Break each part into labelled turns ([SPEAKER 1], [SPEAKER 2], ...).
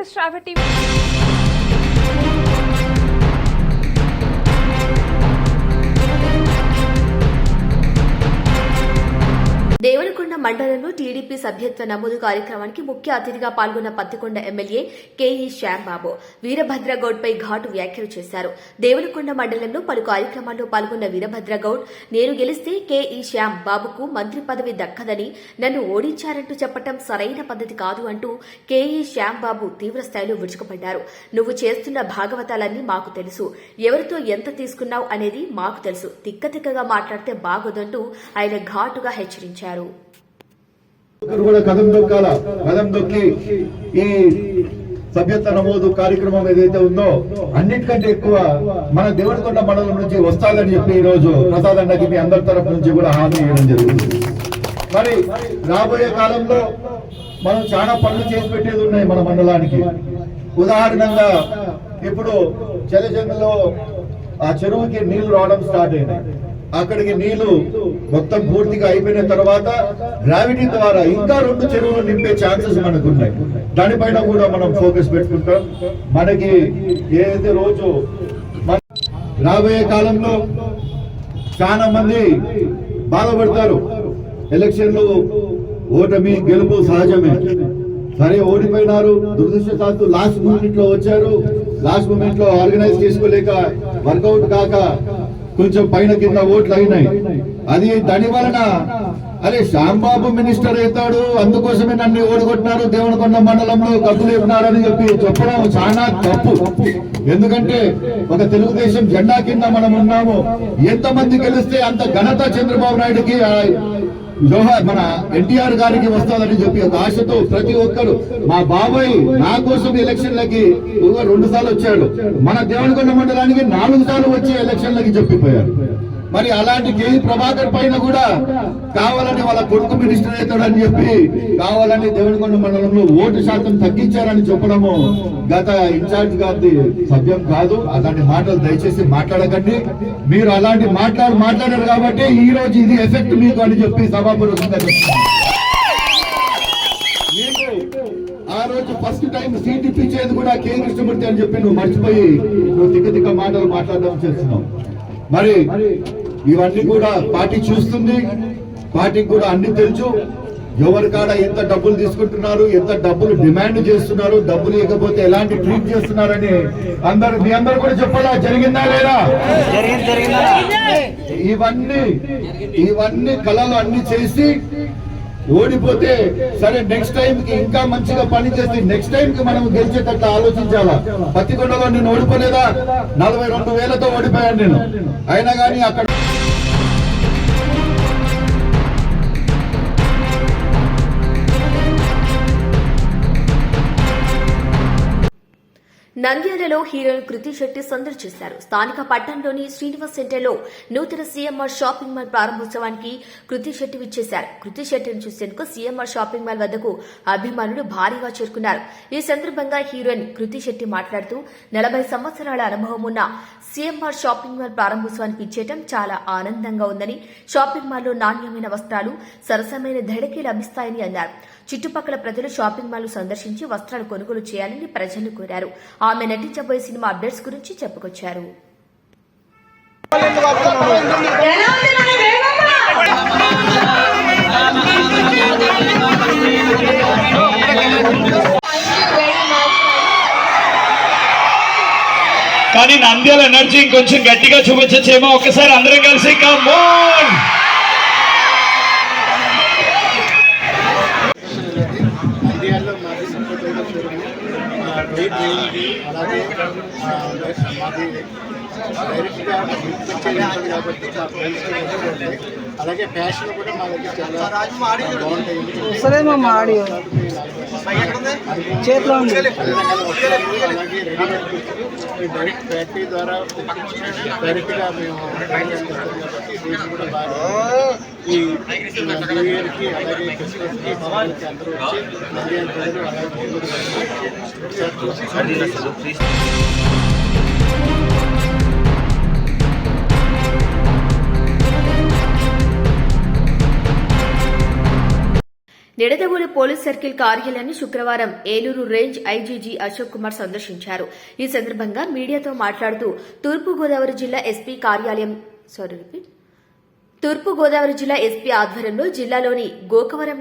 [SPEAKER 1] News travel TV
[SPEAKER 2] Devarakonda మండలంలో TDP సభ్యత్వ నమోదు కార్యక్రమానికి ముఖ్య అతిథిగా పాల్గొన్న పత్తికొండ ఎమ్మెల్యే కేఈ శ్యాంబాబు వీరభద్రగౌడ్పై ఘాటు వ్యాఖ్యలు చేశారు. దేవరకొండ మండలంలో పలు కార్యక్రమాల్లో పాల్గొన్న వీరభద్రగౌడ్ నేను గెలిస్తే కేఈ శ్యాం బాబుకు మంత్రి పదవి దక్కదని, నన్ను ఓడించారంటూ చెప్పటం సరైన పద్ధతి కాదు అంటూ కేఈ శ్యాంబాబు తీవ్రస్థాయిలో విరుచుకుపడ్డారు. నువ్వు చేస్తున్న భాగవతాలన్నీ మాకు తెలుసు, ఎవరితో ఎంత తీసుకున్నావు అనేది మాకు తెలుసు, తిక్కతిక్కగా మాట్లాడితే బాగోదంటూ ఆయన ఘాటుగా హెచ్చరించారు.
[SPEAKER 3] కదం దొక్కి ఈ సభ్యత్వ నమోదు కార్యక్రమం ఏదైతే ఉందో అన్నిటికంటే ఎక్కువ మన దేవరకొండ మండలం నుంచి వస్తాదని చెప్పి ఈ రోజు ప్రసాద్ అన్నకి మీ అందరి తరఫు నుంచి కూడా హామీ ఇవ్వడం జరుగుతుంది. మరి రాబోయే కాలంలో మనం చాలా పనులు చేసి పెట్టేది ఉన్నాయి మన మండలానికి. ఉదాహరణంగా ఇప్పుడు చెలజంగలో ఆ చెరువుకి నీళ్లు రావడం స్టార్ట్ అయినాయి. అక్కడికి నీళ్లు మొత్తం పూర్తిగా అయిపోయిన తర్వాత గ్రావిటీ ద్వారా ఇంకా 2 చెరువులు నింపే ఛాన్సెస్ మనకు ఉన్నాయి. దానిపైన కూడా మనం ఫోకస్ పెట్టుకుంటాం. మనకి ఏదైతే రోజు రాబోయే కాలంలో చాలా మంది బాధపడతారు. ఎలక్షన్లు ఓటమి గెలుపు సహజమే. సరే ఓడిపోయినారు, దురదృష్టశాత్తు లాస్ట్ మూమెంట్ లో వచ్చారు. లాస్ట్ మూమెంట్ లో ఆర్గనైజ్ చేసుకోలేక వర్కౌట్ కాక కొంచెం పైన కింద ఓట్లు అయినాయి. అది దాని వలన అరే శ్యాంబాబు మినిస్టర్ అవుతాడు, అందుకోసమే నన్ను ఓడిగొట్టినారు, దేవరకొండ మండలంలో కబ్బులు ఇవ్వనారని చెప్పడం చాలా తప్పు. ఎందుకంటే ఒక తెలుగుదేశం జెండా కింద మనం ఉన్నాము. ఎంతమంది గెలిస్తే అంత ఘనత చంద్రబాబు నాయుడుకి మన ఎన్టీఆర్ గారికి వస్తుందని చెప్పి ఒక ఆశతో ప్రతి ఒక్కరు మా బాబాయ్ నా కోసం ఎలక్షన్లకి 2 సార్లు వచ్చాడు. మన దేవరకొండ మండలానికి 4 సార్లు వచ్చి ఎలక్షన్లకి చెప్పిపోయారు. మరి అలాంటి కేఈ ప్రభాకర్ పైన కూడా కావాలని వాళ్ళ కొడుకు మినిస్టర్ అవుతాడని చెప్పి కావాలని దేవరకొండ మండలంలో ఓటు శాతం తగ్గించారని చెప్పడము గత ఇన్ఛార్జ్ గారి సభ్యం కాదు. అలాంటి మాటలు దయచేసి మాట్లాడకండి. మీరు అలాంటి మాట్లాడారు కాబట్టి ఈ రోజు ఇది ఎఫెక్ట్ మీకు అని చెప్పి సభాపూర్వకంగా చెప్తున్నాను. ఆ రోజు ఫస్ట్ టైం సీట్ ఇప్పించేది కూడా కే కృష్ణమూర్తి అని చెప్పి నువ్వు మర్చిపోయి నువ్వు తిక్క మాటలు మాట్లాడడం చేస్తున్నావు. మరి ఇవన్నీ కూడా పార్టీ చూస్తుంది, పార్టీకి కూడా అన్ని తెలుసు. ఎవరి కాడ ఎంత డబ్బులు తీసుకుంటున్నారు, ఎంత డబ్బులు డిమాండ్ చేస్తున్నారు, డబ్బులు ఇవ్వకపోతే ఎలాంటి ట్రీట్ చేస్తున్నారని మీ అందరూ కూడా చెప్పాలా? జరిగిందా లేదా? ఇవన్నీ కళలు అన్ని చేసి ఓడిపోతే సరే నెక్స్ట్ టైం కి ఇంకా మంచిగా పని చేసి నెక్స్ట్ టైం కి మనం గెలిచేటట్లు ఆలోచించాలా. పత్తికొండలో నేను ఓడిపోలేదా? 42,000తో ఓడిపోయాను నేను. అయినా కానీ అక్కడ
[SPEAKER 2] నంద్యాలలో హీరోయిన్ కృతి శెట్టి సందడి చేశారు. స్థానిక పట్టణంలోని శ్రీనివాస్ సెంటర్లో నూతన సీఎంఆర్ షాపింగ్ మాల్ ప్రారంభోత్సవానికి కృతి శెట్టి విచ్చేశారు. కృతి శెట్టిని చూసేందుకు సీఎంఆర్ షాపింగ్ మాల్ వద్దకు అభిమానులు భారీగా చేరుకున్నారు. ఈ సందర్భంగా హీరోయిన్ కృతి శెట్టి మాట్లాడుతూ 40 సంవత్సరాల అనుభవం ఉన్న సీఎంఆర్ షాపింగ్ మాల్ ప్రారంభోత్సవానికి ఇచ్చేయడం చాలా ఆనందంగా ఉందని, షాపింగ్ మాల్లో నాణ్యమైన వస్త్రాలు సరసమైన ధరకే లభిస్తాయని అన్నారు. చుట్టుపక్కల ప్రజలు షాపింగ్ మాల్ సందర్శించి వస్త్రాలు కొనుగోలు చేయాలని ప్రజలు కోరారు. ఆమె నటించబోయే సినిమా అప్డేట్స్ గురించి చెప్పుకొచ్చారు.
[SPEAKER 4] కానీ నంద్యాల ఎనర్జీ ఇంకొంచెం గట్టిగా చూపించేమో ఒకసారి అందరం కలిసి కమ్ ఆన్.
[SPEAKER 5] అలాగే మాది డైరెక్ట్గా కాబట్టి అలాగే ఫ్యాషన్ కూడా మా దగ్గర చాలా బాగుంటాయి. చేతిలో అలాగే డైరెక్ట్ ఫ్యాక్టరీ ద్వారా డైరెక్ట్గా మేము కాబట్టి దీన్ని కూడా బాగా ఈ న్యూ ఇయర్కి అలాగే క్రిస్మస్కి అందరూ వచ్చి నంద్యాల ప్రజలు అలాగే చూసి
[SPEAKER 2] నిడదవోలు పోలీస్ సర్కిల్ కార్యాలయాన్ని శుక్రవారం ఏలూరు రేంజ్ ఐజీజీ అశోక్ కుమార్ సందర్శించారు. ఈ సందర్భంగా మీడియాతో మాట్లాడుతూ తూర్పుగోదావరి జిల్లా ఎస్పీ ఆధ్వర్యంలో జిల్లాలోని గోకవరం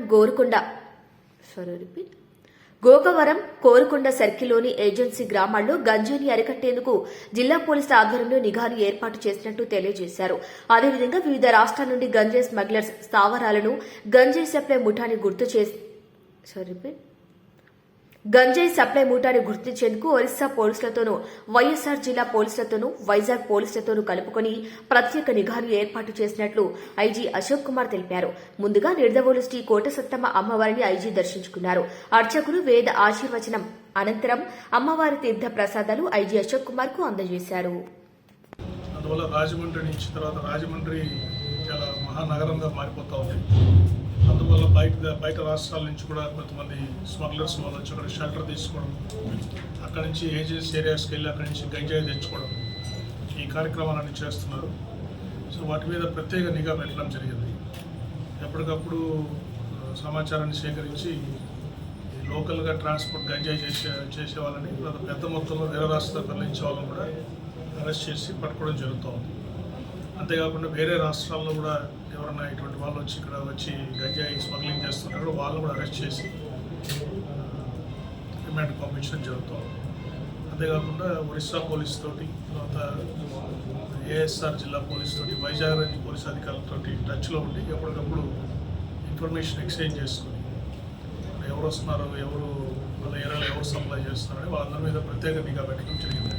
[SPEAKER 2] కోరుకొండ సర్కిల్లోని ఏజెన్సీ గ్రామాల్లో గంజాయిని అరికట్టేందుకు జిల్లా పోలీసుల ఆధ్వర్యంలో నిఘాను ఏర్పాటు చేసినట్టు తెలియజేశారు. అదేవిధంగా వివిధ రాష్ట్రాల నుండి గంజాయి స్మగ్లర్స్ స్థావరాలను గంజాయి సప్లై ముఠాని గుర్తించేందుకు ఒరిస్సా పోలీసులతోనూ వైఎస్సార్ జిల్లా పోలీసులతోనూ వైజాగ్ పోలీసులతోనూ కలుపుకొని ప్రత్యేక నిఘాను ఏర్పాటు చేసినట్లు ఐజీ అశోక్ కుమార్ తెలిపారు. ముందుగా నిడదవోలు శ్రీ కోటసత్తమ్మ అమ్మవారిని ఐజీ దర్శించుకున్నారు. అర్చకులు వేద ఆశీర్వచనం అనంతరం అమ్మవారి తీర్థ ప్రసాదాలు ఐజీ అశోక్ కుమార్ కు అందజేశారు.
[SPEAKER 1] అందువల్ల రాజమండ్రి నుంచి తర్వాత రాజమండ్రి చాలా మహానగరంగా మారిపోతా ఉంది. అందువల్ల బయట రాష్ట్రాల నుంచి కూడా కొంతమంది స్మగ్లర్స్ వాళ్ళు వచ్చి అక్కడ షెల్టర్ తీసుకోవడం, అక్కడి నుంచి ఏజెన్సీ ఏరియాస్కి వెళ్ళి అక్కడి నుంచి గంజాయి తెచ్చుకోవడం, ఈ కార్యక్రమాలన్నీ చేస్తున్నారు. సో వాటి మీద ప్రత్యేక నిఘా పెట్టడం జరిగింది. ఎప్పటికప్పుడు సమాచారాన్ని సేకరించి లోకల్గా ట్రాన్స్పోర్ట్ గంజాయి చేసే వాళ్ళని పెద్ద మొత్తంలో వేరే రాష్ట్రాలకు తరలించే వాళ్ళని కూడా అరెస్ట్ చేసి పట్టుకోవడం జరుగుతూ ఉంది. అంతేకాకుండా వేరే రాష్ట్రాల్లో కూడా ఎవరన్నా ఇటువంటి వాళ్ళు వచ్చి ఇక్కడ వచ్చి గంజాయి స్మగ్లింగ్ చేస్తున్నారు, వాళ్ళు కూడా అరెస్ట్ చేసి రిమాండ్ పంపించడం జరుగుతుంది. అంతేకాకుండా ఒరిస్సా పోలీస్ తోటి, తర్వాత ఏఎస్ఆర్ జిల్లా పోలీస్ తోటి, వైజాగ్ రేంజ్ పోలీస్ అధికారులతో టచ్లో ఉండి ఎప్పటికప్పుడు ఇన్ఫర్మేషన్ ఎక్స్చేంజ్ చేసుకుని ఎవరు వస్తున్నారో, ఎవరు వాళ్ళ ఏరియాలో ఎవరు సప్లై చేస్తున్నారని వాళ్ళందరి మీద ప్రత్యేక నిఘా పెట్టడం జరిగింది.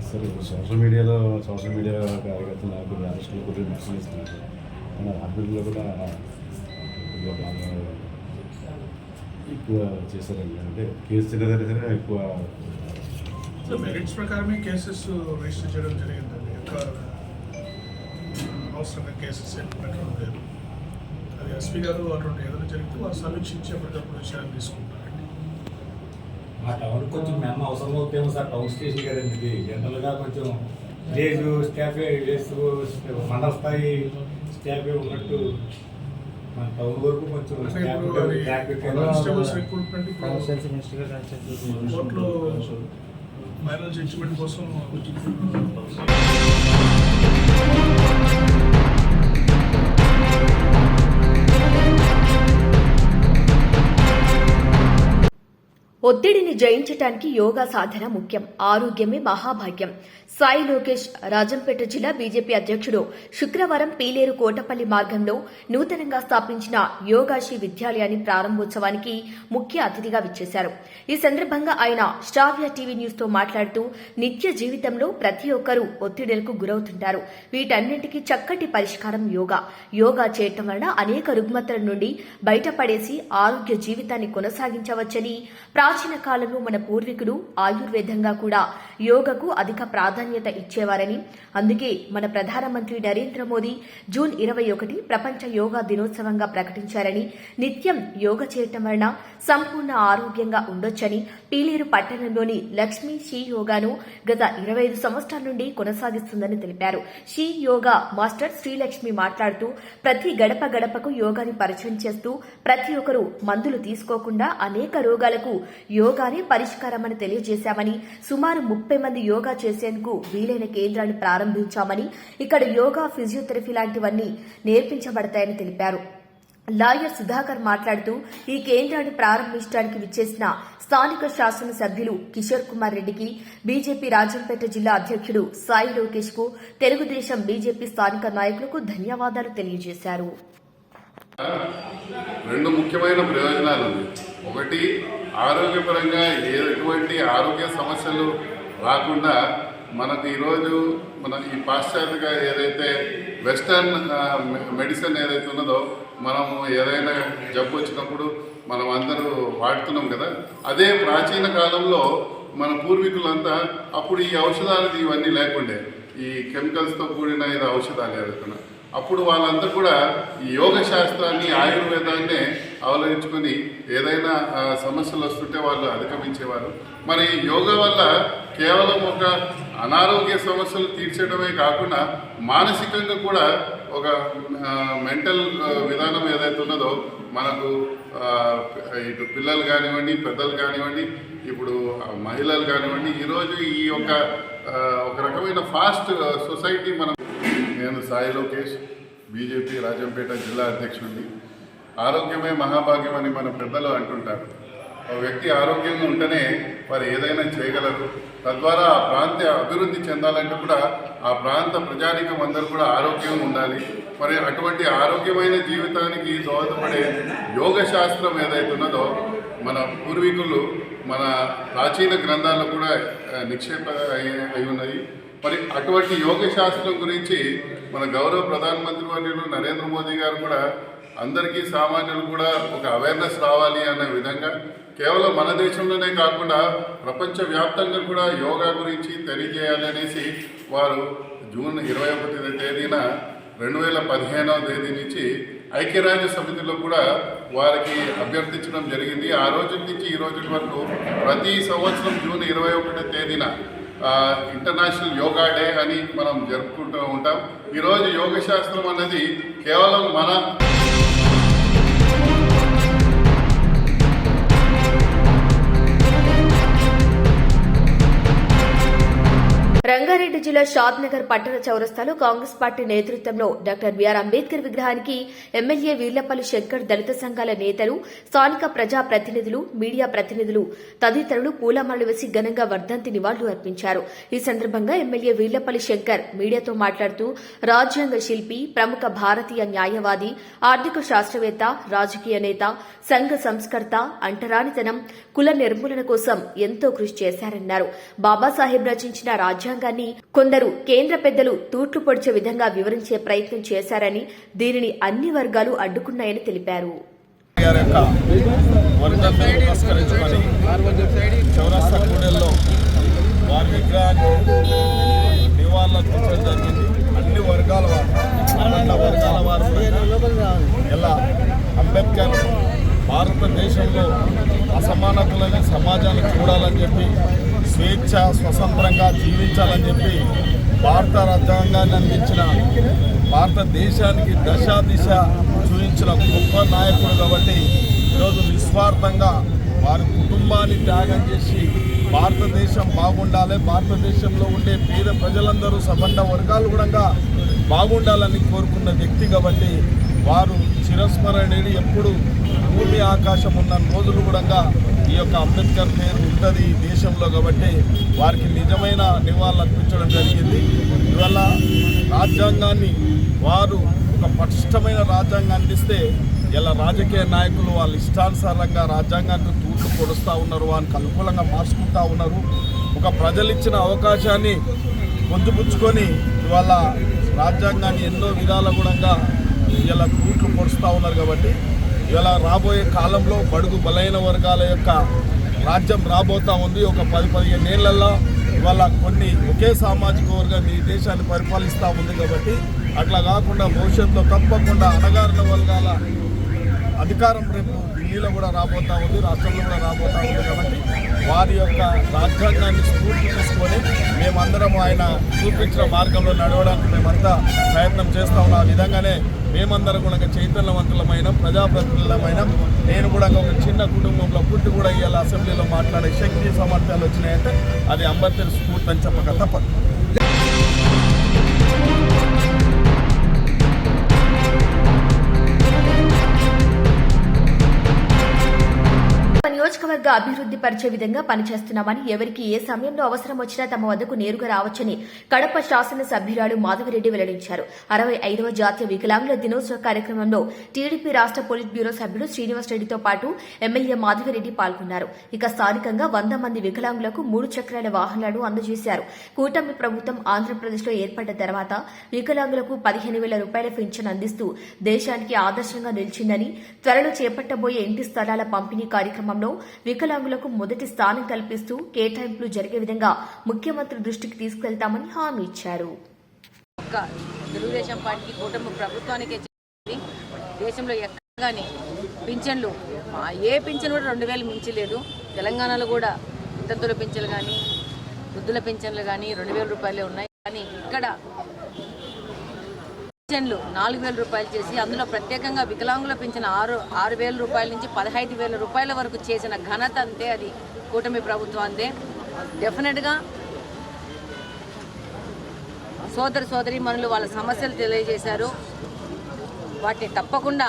[SPEAKER 6] సార్ సోషల్ మీడియా కార్యకర్తలు నాకు అరెస్టులు కూడా మెసేజ్ ఇస్తున్నారు. అభివృద్ధిలో కూడా బాగా ఎక్కువ చేశారండి. అంటే కేసు చిన్నదైనా సరే ఎక్కువ
[SPEAKER 1] మెరిట్స్ ప్రకారమే కేసెస్ రిజిస్టర్ చేయడం జరిగిందండి. ఎక్కువ అవసరంగా కేసెస్ పెట్టడం లేదు. అది ఎస్పీ గారు అటువంటి ఏదైనా జరిగితే వారు సమీక్షించి ఎప్పటికప్పుడు విషయాన్ని తీసుకుంటారండి.
[SPEAKER 7] మా టౌన్ కొంచెం మేము అవసరం అవుతాము సార్. టౌన్ స్టేషన్ కదండి, జనరల్గా కొంచెం విలేజ్ స్టాఫే, విలేజ్ మండల స్థాయి స్టాఫే ఉన్నట్టు మన టౌన్ వరకు కొంచెం
[SPEAKER 1] కోర్టులో ఫైనల్ జడ్జిమెంట్ కోసం
[SPEAKER 2] ఒత్తిడిని జయించటానికి యోగా సాధన ముఖ్యం. ఆరోగ్యమే మహాభాగ్యం. సాయి లోకేష్ రాజంపేట జిల్లా బీజేపీ అధ్యక్షుడు శుక్రవారం పీలేరు కోటపల్లి మార్గంలో నూతనంగా స్థాపించిన యోగాశ్రీ విద్యాలయాన్ని ప్రారంభోత్సవానికి ముఖ్య అతిథిగా విచ్చేశారు. ఈ సందర్భంగా ఆయన శ్రావ్య టీవీ న్యూస్ తో మాట్లాడుతూ నిత్య జీవితంలో ప్రతి ఒక్కరూ ఒత్తిడులకు గురవుతుంటారు. వీటన్నింటికీ చక్కటి పరిష్కారం యోగా. యోగా చేయటం వలన అనేక రుగ్మతల నుండి బయటపడేసి ఆరోగ్య జీవితాన్ని కొనసాగించవచ్చని, ప్రాచీన కాలంలో మన పూర్వీకులు ఆయుర్వేదంగా కూడా యోగకు అధిక ప్రాధాన్యత ఇచ్చేవారని, అందుకే మన ప్రధానమంత్రి నరేంద్ర మోదీ జూన్ 21 ప్రపంచ యోగా దినోత్సవంగా ప్రకటించారని, నిత్యం యోగ చేయటం వలన సంపూర్ణ ఆరోగ్యంగా ఉండొచ్చని, పీలేరు పట్టణంలోని లక్ష్మీ షీ యోగాను గత 25 సంవత్సరాల నుండి కొనసాగిస్తుందని తెలిపారు. షీ యోగా మాస్టర్ శ్రీలక్ష్మి మాట్లాడుతూ ప్రతి గడప గడపకు యోగాని పరిచయం చేస్తూ ప్రతి ఒక్కరూ మందులు తీసుకోకుండా అనేక రోగాలకు యోగానే పరిష్కారమని తెలియజేశామని, సుమారు 30 మంది యోగా చేసేందుకు వీలైన కేంద్రాన్ని ప్రారంభించామని, ఇక్కడ యోగా, ఫిజియోథెరపీ లాంటివన్నీ నేర్పించబడతాయని తెలిపారు. లాయర్ సుధాకర్ మాట్లాడుతూ ఈ కేంద్రాన్ని ప్రారంభించడానికి విచ్చేసిన స్థానిక శాసనసభ్యులు కిషోర్ కుమార్ రెడ్డికి, బీజేపీ రాజంపేట జిల్లా అధ్యక్షుడు సాయి లోకేష్ కు, తెలుగుదేశం బీజేపీ స్థానిక నాయకులకు ధన్యవాదాలు తెలియజేశారు.
[SPEAKER 8] రెండు ముఖ్యమైన ప్రయోజనాలు ఉన్నాయి. ఒకటి, ఆరోగ్యపరంగా ఎటువంటి ఆరోగ్య సమస్యలు రాకుండా మనకు ఈరోజు ఈ పాశ్చాత్యగా ఏదైతే వెస్టర్న్ మెడిసిన్ ఏదైతే ఉన్నదో, మనము ఏదైనా జబ్బు వచ్చినప్పుడు మనం అందరూ వాడుతున్నాం కదా, అదే ప్రాచీన కాలంలో మన పూర్వీకులంతా అప్పుడు ఈ ఔషధాలు ఇవన్నీ లేకుండే, ఈ కెమికల్స్తో కూడిన ఇది ఔషధాలు ఏదైతే అప్పుడు వాళ్ళంతా కూడా ఈ యోగ శాస్త్రాన్ని, ఆయుర్వేదాన్ని అవలంబించుకొని ఏదైనా సమస్యలు వస్తుంటే వాళ్ళు అధిగమించేవారు. మరి యోగా వల్ల కేవలం ఒక అనారోగ్య సమస్యలు తీర్చడమే కాకుండా మానసికంగా కూడా ఒక మెంటల్ విధానం ఏదైతే ఉన్నదో మనకు ఇటు పిల్లలు కానివ్వండి, పెద్దలు కానివ్వండి, ఇప్పుడు మహిళలు కానివ్వండి, ఈరోజు ఈ యొక్క ఒక రకమైన ఫాస్ట్ సొసైటీ మనం. నేను సాయి లోకేష్, బీజేపీ రాజంపేట జిల్లా అధ్యక్షుడిని. ఆరోగ్యమే మహాభాగ్యం అని మన పెద్దలు అంటుంటారు. ఒక వ్యక్తి ఆరోగ్యంగా ఉంటేనే వారు ఏదైనా చేయగలరు. తద్వారా ఆ ప్రాంత అభివృద్ధి చెందాలంటే కూడా ఆ ప్రాంత ప్రజానికం అందరూ కూడా ఆరోగ్యంగా ఉండాలి. మరి అటువంటి ఆరోగ్యమైన జీవితానికి దోహదపడే యోగ శాస్త్రం ఏదైతే ఉన్నదో మన పూర్వీకులు మన ప్రాచీన గ్రంథాల్లో కూడా నిక్షేప అయి ఉన్నాయి. మరి అటువంటి యోగ శాస్త్రం గురించి మన గౌరవ ప్రధానమంత్రి వర్యులు నరేంద్ర మోదీ గారు కూడా అందరికీ సామాన్యులు కూడా ఒక అవేర్నెస్ రావాలి అనే విధంగా కేవలం మన దేశంలోనే కాకుండా ప్రపంచవ్యాప్తంగా కూడా యోగా గురించి తెలియజేయాలి అనేసి వారు జూన్ 21వ తేదీన 2015వ తేదీ నుంచి ఐక్యరాజ్య సమితిలో కూడా వారికి అభ్యర్థించడం జరిగింది. ఆ రోజు నుంచి ఈ రోజు వరకు ప్రతి సంవత్సరం జూన్ 21వ తేదీన ఇంటర్నేషనల్ యోగా డే అని మనం జరుపుకుంటూ ఉంటాం. ఈరోజు యోగ శాస్త్రం అనేది కేవలం మన
[SPEAKER 2] రంగారెడ్డి జిల్లా షాద్నగర్ పట్టణ చౌరస్తాలో కాంగ్రెస్ పార్టీ నేతృత్వంలో డాక్టర్ బిఆర్ అంబేద్కర్ విగ్రహానికి ఎమ్మెల్యే వీర్లపల్లి శంకర్, దళిత సంఘాల నేతలు, స్థానిక ప్రజా ప్రతినిధులు, మీడియా ప్రతినిధులు తదితరులు పూలమాలలు వేసి ఘనంగా వర్ధంతి నివాళులు అర్పించారు. ఈ సందర్భంగా ఎమ్మెల్యే వీర్లపల్లి శంకర్ మీడియాతో మాట్లాడుతూ రాజ్యాంగ శిల్పి, ప్రముఖ భారతీయ న్యాయవాది, ఆర్థిక శాస్త్రవేత్త, రాజకీయ నేత, సంఘ సంస్కర్త, అంటరానితనం, కుల నిర్మూలన కోసం ఎంతో కృషి చేశారన్నారు. బాబాసాహెబ్ రచించిన రాజ్యాంగాన్ని కొందరు కేంద్ర పెద్దలు తూట్లు పొడిచే విధంగా వివరించే ప్రయత్నం చేశారని, దీనిని అన్ని వర్గాలు అడ్డుకున్నాయని తెలిపారు.
[SPEAKER 9] చౌరస్తా కూడల్లో వారి విగ్రహాన్ని నివాళులర్పించడం జరిగింది. అన్ని వర్గాల వారు, అన్ని వర్గాల వారు ఇలా అంబేద్కర్ భారతదేశంలో అసమానతలని సమాజాన్ని చూడాలని చెప్పి, స్వేచ్ఛ స్వతంత్రంగా జీవించాలని చెప్పి భారత రాజ్యాంగాన్ని అందించిన, భారతదేశానికి దిశ చూపించిన గొప్ప నాయకుడు కాబట్టి ఈరోజు నిస్వార్థంగా వారి కుటుంబాన్ని త్యాగం చేసి భారతదేశం బాగుండాలి, భారతదేశంలో ఉండే పేద ప్రజలందరూ సబండ వర్గాలు కూడా బాగుండాలని కోరుకున్న వ్యక్తి కాబట్టి వారు చిరస్మరణీయుడు. ఎప్పుడు భూమి ఆకాశం ఉన్న రోజులు కూడా ఈ యొక్క అంబేద్కర్ పేరు ఉంటుంది ఈ దేశంలో కాబట్టి వారికి నిజమైన నివాళులు అర్పించడం జరిగింది. ఇవాళ రాజ్యాంగాన్ని వారు ఒక పటిష్టమైన రాజ్యాంగాన్ని ఇస్తే ఇలా రాజకీయ నాయకులు వాళ్ళ ఇష్టానుసారంగా రాజ్యాంగాన్ని తూట్లు పొడుస్తూ ఉన్నారు, వారికి అనుకూలంగా మార్చుకుంటూ ఉన్నారు. ఒక ప్రజలు ఇచ్చిన అవకాశాన్ని పొందుపుచ్చుకొని ఇవాళ రాజ్యాంగాన్ని ఎన్నో విధాల కూడా ఇలా తూట్లు పొడుస్తూ ఉన్నారు. కాబట్టి ఇలా రాబోయే కాలంలో బడుగు బలైన వర్గాల యొక్క రాజ్యం రాబోతూ ఉంది. ఒక 10-15 ఏళ్లలో ఇవాళ కొన్ని ఒకే సామాజిక వర్గం ఈ దేశాన్ని పరిపాలిస్తూ ఉంది. కాబట్టి అట్లా కాకుండా భవిష్యత్తులో తప్పకుండా అణగారిన వర్గాల అధికారం రేపు ఢిల్లీలో కూడా రాబోతూ ఉంది, రాష్ట్రంలో కూడా రాబోతూ ఉంది. కాబట్టి వారి యొక్క రాజ్యాంగాన్ని స్ఫూర్తి తీసుకొని మేమందరం ఆయన చూపించిన మార్గంలో నడవడానికి మేమంతా ప్రయత్నం చేస్తూ ఉన్నాం. ఆ విధంగానే మేమందరం కూడా చైతన్యవంతులమైన ప్రజాప్రతినిధులమైన, నేను కూడా ఒక చిన్న కుటుంబంలో పుట్టి కూడా ఇవాళ అసెంబ్లీలో మాట్లాడే శక్తి సామర్థ్యాలు వచ్చినాయంటే అది అంబేద్కర్ స్ఫూర్తి అని చెప్పక తప్పదు.
[SPEAKER 2] నియోజకవర్గ అభివృద్ధి పరిచే విధంగా పనిచేస్తున్నామని, ఎవరికి ఏ సమయంలో అవసరం వచ్చినా తమ వద్దకు నేరుగా రావచ్చని కడప శాసన సభ్యురాలు మాధవిరెడ్డి వెల్లడించారు. 65వ జాతీయ వికలాంగుల దినోత్సవ కార్యక్రమంలో టీడీపీ రాష్ట్ర పోలిట్ బ్యూరో సభ్యుడు శ్రీనివాస్ రెడ్డితో పాటు ఎమ్మెల్యే మాధవిరెడ్డి పాల్గొన్నారు. ఇక స్థానికంగా 100 మంది వికలాంగులకు 3 చక్రాల వాహనాలు అందజేశారు. కూటమి ప్రభుత్వం ఆంధ్రప్రదేశ్లో ఏర్పడ్డ తర్వాత వికలాంగులకు 15,000 రూపాయల పింఛన్ అందిస్తూ దేశానికి ఆదర్శంగా నిలిచిందని, త్వరలో చేపట్టబోయే ఇంటి స్థలాల పంపిణీ కార్యక్రమంలో వికలాంగులకు మొదటి స్థానం కల్పిస్తూ కేటాయింపులు జరిగే విధంగా ముఖ్యమంత్రి దృష్టికి తీసుకెళ్తామని హామీ ఇచ్చారు.
[SPEAKER 10] తెలుగుదేశం పార్టీ కూటమి ప్రభుత్వానికి దేశంలో ఎక్కగానే పింఛన్లు ఏ పింఛన్ కూడా 2000 మించి లేదు. తెలంగాణలో కూడా వితంతుల పింఛన్లు కానీ వృద్ధుల పింఛన్లు కానీ 2000 రూపాయలే ఉన్నాయి. కానీ ఇక్కడ పింఛన్లు 4000 రూపాయలు చేసి అందులో ప్రత్యేకంగా వికలాంగుల పింఛన్ 6000 రూపాయల నుంచి 15000 రూపాయల వరకు చేసిన ఘనత అంతే అది కూటమి ప్రభుత్వం అందే. డెఫినెట్గా సోదరి మనులు వాళ్ళ సమస్యలు తెలియజేశారు. వాటిని తప్పకుండా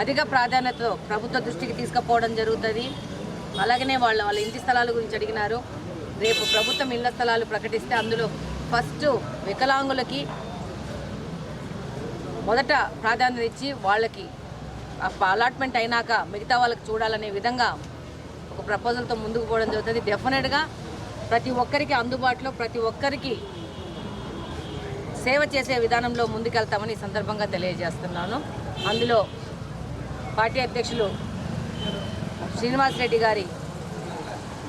[SPEAKER 10] అధిక ప్రాధాన్యతతో ప్రభుత్వ దృష్టికి తీసుకుపోవడం జరుగుతుంది. అలాగనే వాళ్ళ ఇంటి స్థలాల గురించి అడిగినారు. రేపు ప్రభుత్వం ఇళ్ల స్థలాలు ప్రకటిస్తే అందులో ఫస్ట్ వికలాంగులకి మొదట ప్రాధాన్యత ఇచ్చి వాళ్ళకి అలాట్మెంట్ అయినాక మిగతా వాళ్ళకి చూడాలనే విధంగా ఒక ప్రపోజల్తో ముందుకు పోవడం జరుగుతుంది. డెఫినెట్గా ప్రతి ఒక్కరికి అందుబాటులో ప్రతి ఒక్కరికి సేవ చేసే విధానంలో ముందుకెళ్తామని ఈ సందర్భంగా తెలియజేస్తున్నాను. అందులో పార్టీ అధ్యక్షులు శ్రీనివాస్ రెడ్డి గారి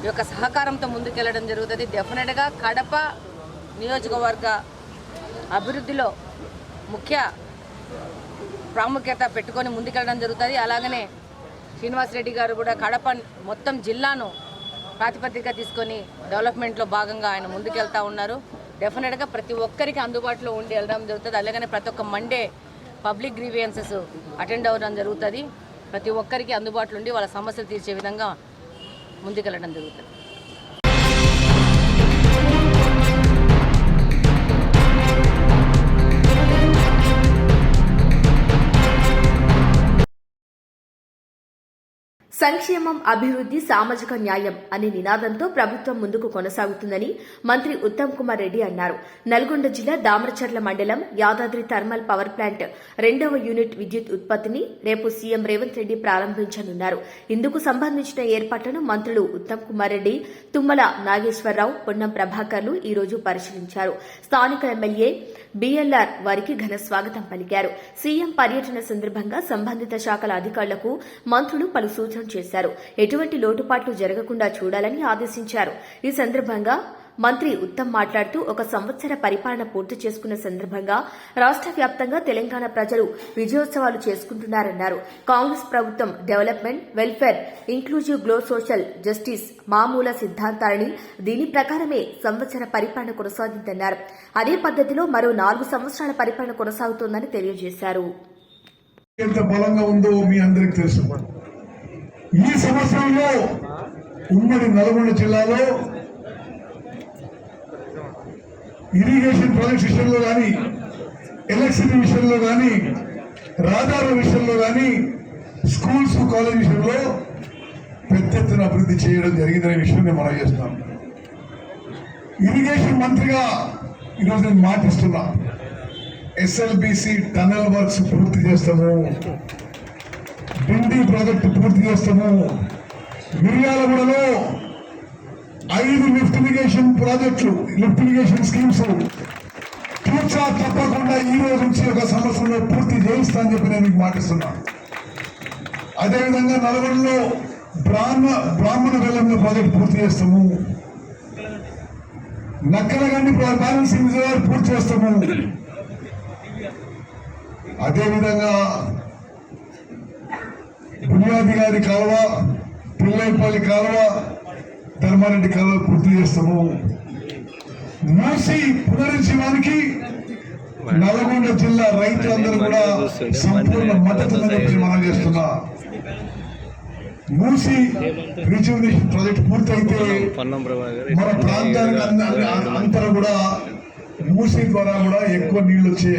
[SPEAKER 10] యొక్క సహకారంతో ముందుకెళ్లడం జరుగుతుంది. డెఫినెట్గా కడప నియోజకవర్గ అభివృద్ధిలో ముఖ్య ప్రాముఖ్యత పెట్టుకొని ముందుకెళ్ళడం జరుగుతుంది. అలాగనే శ్రీనివాస్ రెడ్డి గారు కూడా కడప మొత్తం జిల్లాను ప్రాతిపదికగా తీసుకొని డెవలప్మెంట్లో భాగంగా ఆయన ముందుకెళ్తా ఉన్నారు. డెఫినెట్గా ప్రతి ఒక్కరికి అందుబాటులో ఉండి వెళ్ళడం జరుగుతుంది. అలాగనే ప్రతి ఒక్క మండే పబ్లిక్ గ్రీవియన్సెస్ అటెండ్ అవ్వడం జరుగుతుంది. ప్రతి ఒక్కరికి అందుబాటులో ఉండి వాళ్ళ సమస్యలు తీర్చే విధంగా ముందుకెళ్ళడం జరుగుతుంది.
[SPEAKER 2] సంక్షేమం, అభివృద్ధి, సామాజిక న్యాయం అనే నినాదంతో ప్రభుత్వం ముందుకు కొనసాగుతుందని మంత్రి ఉత్తమ్ కుమార్ రెడ్డి అన్నారు. నల్గొండ జిల్లా దామరచర్ల మండలం యాదాద్రి థర్మల్ పవర్ ప్లాంట్ 2వ యూనిట్ విద్యుత్ ఉత్పత్తిని రేపు సీఎం రేవంత్ రెడ్డి ప్రారంభించనున్నారు. ఇందుకు సంబంధించిన ఏర్పాట్లను మంత్రులు ఉత్తమ్ కుమార్ రెడ్డి, తుమ్మల నాగేశ్వరరావు, పొన్నం ప్రభాకర్లు ఈ రోజు పరిశీలించారు. స్థానిక ఎమ్మెల్యే బీఎల్ఆర్ వారికి ఘన స్వాగతం పలికారు. సీఎం పర్యటన సందర్భంగా సంబంధిత శాఖల అధికారులకు మంత్రులు పలు సూచనలు చేశారు. ఎటువంటి లోటుపాట్లు జరగకుండా చూడాలని ఆదేశించారు. ఈ సందర్భంగా మంత్రి ఉత్తమ్ మాట్లాడుతూ ఒక సంవత్సర పరిపాలన పూర్తి చేసుకున్న సందర్భంగా రాష్ట్ర వ్యాప్తంగా తెలంగాణ ప్రజలు విజయోత్సవాలు చేసుకుంటున్నారన్నారు. కాంగ్రెస్ ప్రభుత్వం development, welfare, inclusive growth, social justice మామూల సిద్ధాంతాలని దీని ప్రకారమే సంవత్సర పరిపాలన కొనసాగిందన్నారు. అదే పద్దతిలో మరో 4 సంవత్సరాల పరిపాలన కొనసాగుతోందని తెలియజేశారు.
[SPEAKER 11] ఎంత బలంగా ఉందో మీ అందరికీ తెలుసు. ఈ సంవత్సరంలో ఉమ్మడి నల్గొండ జిల్లాలో ఇరిగేషన్ ప్రాజెక్ట్స్ విషయంలో కానీ, ఎలక్ట్రిసిటీ విషయంలో కానీ, రహదారుల విషయంలో కానీ, స్కూల్స్ కాలేజ్ విషయంలో పెద్ద ఎత్తున అభివృద్ధి చేయడం జరిగిందనే విషయం నేను మనం చేస్తున్నాం. ఇరిగేషన్ మంత్రిగా ఈరోజు నేను మాటిస్తున్నా. ఎస్ఎల్బిసి టనల్ వర్క్స్ పూర్తి చేస్తాము, డిండి ప్రాజెక్టు పూర్తి చేస్తాము, మిర్యాలగూడలో 5 లిఫ్ట్ ఇరిగేషన్ ప్రాజెక్టులు, లిఫ్ట్ ఇరిగేషన్ స్కీమ్స్ తూచా తప్పకుండా ఈ రోజు నుంచి ఒక సంవత్సరంలో పూర్తి చేయిస్తా అని చెప్పి నేను మీకు మాటిస్తున్నా. అదేవిధంగా నల్గొండలో బ్రాహ్మణ వెల్లంలో ప్రాజెక్టు పూర్తి చేస్తాము, నక్కలగండి బ్యాలెన్సింగ్ రిజర్వాయర్ పూర్తి చేస్తాము. అదేవిధంగా బునియాది గారి కాలువ, పిల్లైపల్లి కాలువ, ధర్మారెడ్డి కాలువ పూర్తి చేస్తాము. మూసి పునరుజ్జీవానికి నల్గొండ జిల్లా రైతులందరూ కూడా సంపూర్ణ మద్దతు మనం చేస్తున్నా. మూసి రిజ్యూనేషన్ ప్రాజెక్ట్ పూర్తయితే మన ప్రాంతానికి అంతా కూడా మూసి ద్వారా కూడా ఎక్కువ నీళ్లు వచ్చే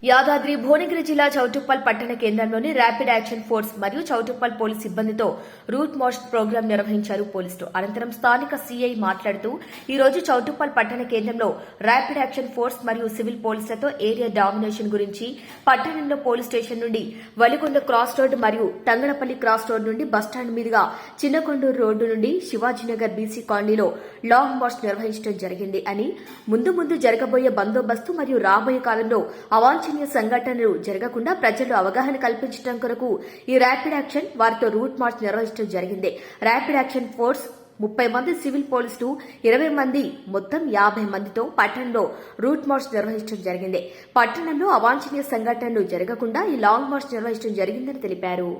[SPEAKER 2] యాదాద్రి భువనగిరి జిల్లా చౌటుప్పల్ పట్టణ కేంద్రంలోని ర్యాపిడ్ యాక్షన్ ఫోర్స్ మరియు చౌటుప్పల్ పోలీస్ సిబ్బందితో రూట్ మార్చ్ ప్రోగ్రాం నిర్వహించారు పోలీసులు. అనంతరం స్థానిక సీఐ మాట్లాడుతూ ఈ రోజు చౌటుప్పల్ పట్టణ కేంద్రంలో ర్యాపిడ్ యాక్షన్ ఫోర్స్ మరియు సివిల్ పోలీసులతో ఏరియా డామినేషన్ గురించి, పట్టణంలో పోలీస్ స్టేషన్ నుండి వలిగొండ క్రాస్ రోడ్ మరియు తంగడపల్లి క్రాస్ రోడ్ నుండి బస్టాండ్ మీదుగా చిన్నకొండూరు రోడ్డు నుండి శివాజీనగర్ బీసీ కాలనీలో లాంగ్ మార్చ్ నిర్వహించడం జరిగింది అని, ముందు జరగబోయే బందోబస్తు మరియు రాబోయే కాలంలో అవాంఛనీయ సంఘటనలు జరగకుండా ప్రజల్లో అవగాహన కల్పించడం కొరకు ఈ ర్యాపిడ్ యాక్షన్ వారితో రూట్ మార్చ్ నిర్వహించడం జరిగింది. ర్యాపిడ్ యాక్షన్ ఫోర్స్ 30 మంది సివిల్ పోలీసులు 20 మంది మొత్తం 50 మందితో పట్టణంలో రూట్ మార్చ్ నిర్వహించడం జరిగింది. పట్టణంలో అవాంఛనీయ సంఘటనలు జరగకుండా ఈ లాంగ్ మార్చ్ నిర్వహించడం జరిగిందని తెలిపారు.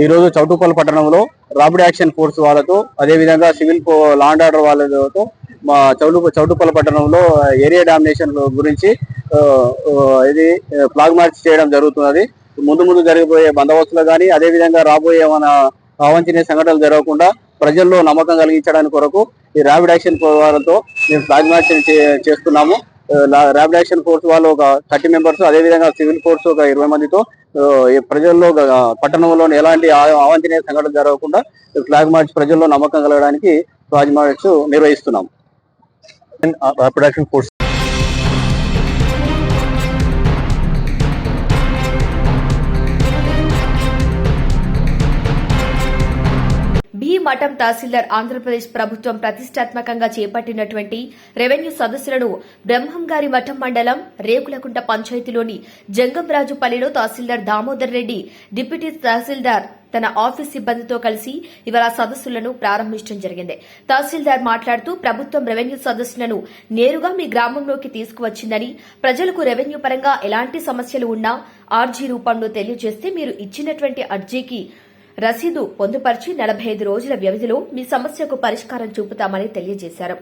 [SPEAKER 5] ఈరోజు చౌటుప్పల్ పట్టణంలో రాపిడ్ యాక్షన్ ఫోర్స్ వాళ్ళతో అదేవిధంగా సివిల్ లా అండ్ ఆర్డర్ వాళ్ళతో మా చౌటుప్పల్ పట్టణంలో ఏరియా డామినేషన్ గురించి ఇది ఫ్లాగ్ మార్చ్ చేయడం జరుగుతున్నది. ముందు జరిగిపోయే బందోబస్తులు కానీ అదేవిధంగా రాబోయే మన అవాంఛనీయ సంఘటనలు జరగకుండా ప్రజల్లో నమ్మకం కలిగించడానికి కొరకు ఈ ర్యాపిడ్ యాక్షన్ ఫోర్స్ వాళ్ళతో మేము ఫ్లాగ్ మార్చ్ చేస్తున్నాము. ర్యాపిడ్ యాక్షన్ ఫోర్స్ వాళ్ళు ఒక 30 మెంబర్స్ అదేవిధంగా సివిల్ ఫోర్స్ ఒక 20 మందితో ప్రజల్లో పట్టణంలో ఎలాంటి అవాంఛనీయ సంఘటనలు జరగకుండా ఫ్లాగ్ మార్చ్ ప్రజల్లో నమ్మకం కలగడానికి ఫ్లాగ్ మార్చ్ నిర్వహిస్తున్నాం. ర్యాపిడ్ యాక్షన్ ఫోర్స్
[SPEAKER 2] బి మఠం తహసీల్దార్ ఆంధ్రప్రదేశ్ ప్రభుత్వం ప్రతిష్టాత్మకంగా చేపట్టినటువంటి రెవెన్యూ సదస్సులను బ్రహ్మంగారి మఠం మండలం రేకులకుంట పంచాయతీలోని జంగంరాజుపల్లిలో తహసీల్దార్ దామోదర్ రెడ్డి డిప్యూటీ తహసీల్దార్ తన ఆఫీస్ సిబ్బందితో కలిసి ఇవాళ సదస్సులను ప్రారంభించడం జరిగింది. తహసీల్దార్ మాట్లాడుతూ ప్రభుత్వం రెవెన్యూ సదస్సులను నేరుగా మీ గ్రామంలోకి తీసుకువచ్చిందని, ప్రజలకు రెవెన్యూ పరంగా ఎలాంటి సమస్యలు ఉన్నా ఆర్జీ రూపంలో తెలియజేస్తే మీరు ఇచ్చినటువంటి అర్జీకి రసీదు పొందుపరిచి 45 రోజుల వ్యవధిలో మీ సమస్యకు పరిష్కారం చూపుతామని తెలియజేశారు.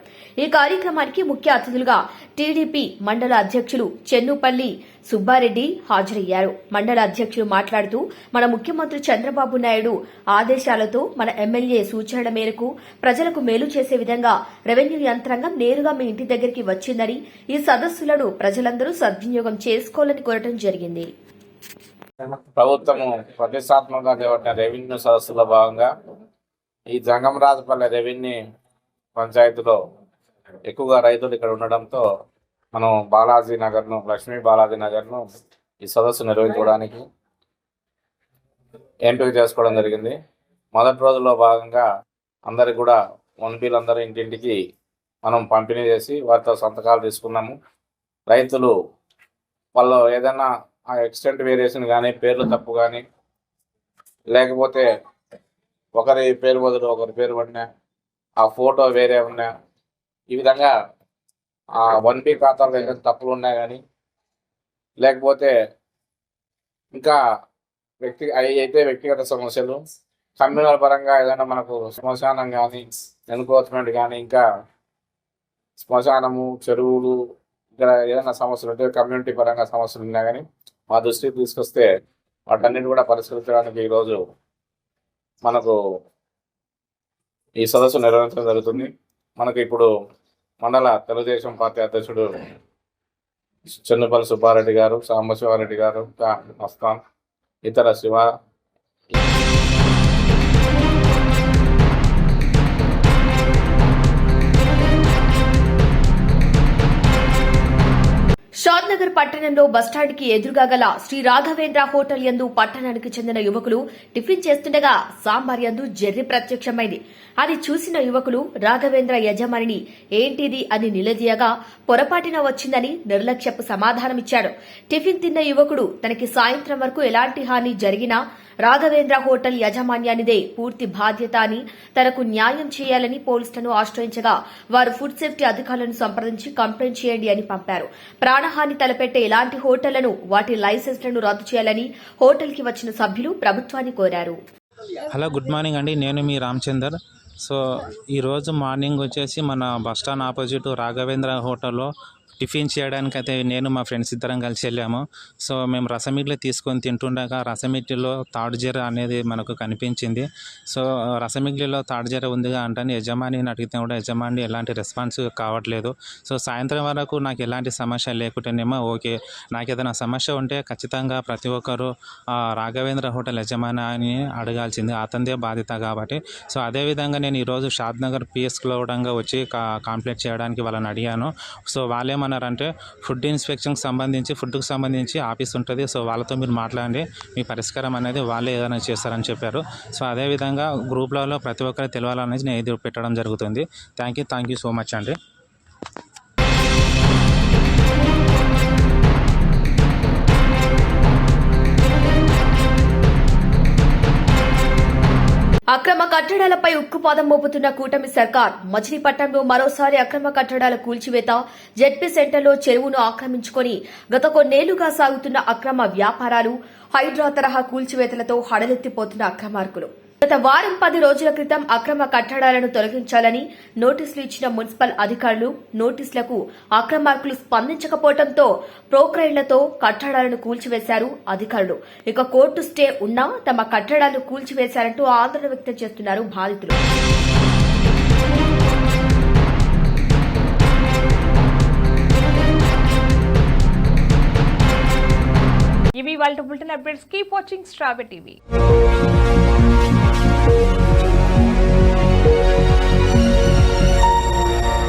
[SPEAKER 2] ఈ కార్యక్రమానికి ముఖ్య అతిథులుగా టీడీపీ మండల అధ్యక్షులు చెన్నుపల్లి సుబ్బారెడ్డి హాజరయ్యారు. మండల అధ్యక్షులు మాట్లాడుతూ మన ముఖ్యమంత్రి చంద్రబాబు నాయుడు ఆదేశాలతో మన ఎమ్మెల్యే సూచనల మేరకు ప్రజలకు మేలు చేసే విధంగా రెవెన్యూ యంత్రాంగం నేరుగా మీ ఇంటి దగ్గరికి వచ్చిందని, ఈ సదస్సులను ప్రజలందరూ సద్వినియోగం చేసుకోవాలని కోరడం జరిగింది.
[SPEAKER 12] ప్రభుత్వము ప్రతిష్టాత్మకంగా చేపట్టిన రెవెన్యూ సదస్సులో భాగంగా ఈ జంగంరాజుపల్లి రెవెన్యూ పంచాయతీలో ఎక్కువగా రైతులు ఇక్కడ ఉండడంతో మనం బాలాజీ నగర్ను లక్ష్మీ బాలాజీ నగర్ను ఈ సదస్సు నిర్వహించుకోవడానికి ఎంపిక చేసుకోవడం జరిగింది. మొదటి రోజుల్లో భాగంగా అందరికి కూడా వన్బీలందరూ ఇంటింటికి మనం పంపిణీ చేసి వారితో సంతకాలు తీసుకున్నాము. రైతులు వాళ్ళు ఏదైనా ఆ ఎక్స్టెంట్ వేరియేషన్ కానీ, పేర్లు తప్పు కానీ, లేకపోతే ఒకరి పేరు బదులు ఒకరి పేరు పడినా, ఆ ఫోటో వేరే ఉన్నా, ఈ విధంగా ఆ 1B ఖాతాలో ఏదైనా తప్పులు ఉన్నా కానీ, లేకపోతే ఇంకా వ్యక్తిగత సమస్యలు, కమ్యూనల్ పరంగా ఏదైనా మనకు శ్మశానం కానీ, ఎన్క్రోచ్మెంట్ కానీ, ఇంకా శ్మశానము, చెరువులు, ఇక్కడ ఏదైనా సమస్యలు ఉంటే కమ్యూనిటీ పరంగా సమస్యలు ఉన్నా కానీ మా దృష్టికి తీసుకొస్తే వాటన్నిటి కూడా పరిష్కరించడానికి ఈరోజు మనకు ఈ సదస్సు నిర్వహించడం జరుగుతుంది. మనకు ఇప్పుడు మండల తెలుగుదేశం పార్టీ అధ్యక్షుడు చెన్నుపల్లి సుబ్బారెడ్డి గారు, సాంబశివారెడ్డి గారు, మస్తాన్, ఇతర శివ
[SPEAKER 2] షాద్నగర్ పట్టణంలో బస్టాండ్కి ఎదురుగా గల శ్రీ రాఘవేంద్ర హోటల్ యందు పట్టణానికి చెందిన యువకులు టిఫిన్ చేస్తుండగా సాంబార్ యందు జెర్రీ ప్రత్యక్షమైంది. అది చూసిన యువకులు రాఘవేంద్ర యజమానిని ఏంటిది అని నిలదీయగా పొరపాటున వచ్చిందని నిర్లక్ష్యపు సమాధానమిచ్చాడు. టిఫిన్ తిన్న యువకుడు తనకి సాయంత్రం వరకు ఎలాంటి హాని జరిగినా రాఘవేంద్ర హోటల్ యాజమాన్యానిదే పూర్తి బాధ్యత అని, తనకు న్యాయం చేయాలని పోలీసులను ఆశ్రయించగా వారు ఫుడ్ సేఫ్టీ అధికారులను సంప్రదించి కంప్లైంట్ చేయండి అని పంపారు. ప్రాణహాని తలపెట్టే ఇలాంటి హోటళ్లను వాటి లైసెన్స్లను రద్దు చేయాలని హోటల్కి వచ్చిన సభ్యులు ప్రభుత్వాన్ని కోరారు.
[SPEAKER 13] హలో, గుడ్ మార్నింగ్ అండి. నేను మీ రామచందర్. సో ఈరోజు మార్నింగ్ వచ్చేసి మన బస్టాండ్ ఆపోజిట్ రాఘవేంద్ర హోటల్లో టిఫిన్ చేయడానికి అయితే నేను మా ఫ్రెండ్స్ ఇద్దరం కలిసి వెళ్ళాము. సో మేము రసం ఇడ్లీ తీసుకొని తింటుండగా రసం ఇడ్లీలో తాడుజీర అనేది మనకు కనిపించింది. సో రసం ఇడ్లీలో తాడుజీర ఉందిగా అంటే యజమానిని అడిగితే కూడా యజమాని ఎలాంటి రెస్పాన్స్ కావట్లేదు. సో సాయంత్రం వరకు నాకు ఎలాంటి సమస్య లేకుంటేనేమో ఓకే, నాకు ఏదైనా సమస్య ఉంటే ఖచ్చితంగా ప్రతి ఒక్కరు రాఘవేంద్ర హోటల్ యజమాని అడగాల్సింది, అతనిదే బాధ్యత కాబట్టి. సో అదేవిధంగా నేను ఈరోజు షాద్నగర్ పిఎస్ క్లౌడంగా వచ్చి కంప్లైంట్ చేయడానికి వాళ్ళని అడిగాను. సో వాళ్ళేమన్నారంటే ఫుడ్ ఇన్స్పెక్షన్కి సంబంధించి ఫుడ్కి సంబంధించి ఆఫీస్ ఉంటుంది, సో వాళ్ళతో మీరు మాట్లాడండి, మీ పరిష్కారం అనేది వాళ్ళే ఏదైనా చేస్తారని చెప్పారు. సో అదేవిధంగా గ్రూప్లలో ప్రతి ఒక్కరు తెలవాలనేది నేను ఎదురు పెట్టడం జరుగుతుంది. థ్యాంక్ యూ సో మచ్ అండి.
[SPEAKER 2] అక్రమ కట్టడాలపై ఉక్కుపాదం మోపుతున్న కూటమి సర్కార్ మచిలీపట్నంలో మరోసారి అక్రమ కట్టడాల కూల్చివేత, జెడ్పీ సెంటర్లో చెరువును ఆక్రమించుకొని గత కొన్నేళ్లుగా సాగుతున్న అక్రమ వ్యాపారాలు, హైడ్రా తరహా కూల్చివేతలతో హడలెత్తిపోతున్న అక్రమార్కులు. గత వారం 10 రోజుల క్రితం అక్రమ కట్టడాలను తొలగించాలని నోటీసులు ఇచ్చిన మున్సిపల్ అధికారులు నోటీసులకు అక్రమార్కులు స్పందించకపోవడంతో ప్రోక్రైన్లతో కట్టడాలను కూల్చివేశారు అధికారులు. ఇక కోర్టు స్టే ఉన్నా తమ కట్టడాలను కూల్చివేశారంటూ ఆందోళన వ్యక్తం చేస్తున్నారు బాధితులు.
[SPEAKER 14] ఇవి వాళ్ళ బులెటిన్ అప్డేట్స్. కీప్ వాచింగ్ స్ట్రాబె టీవీ.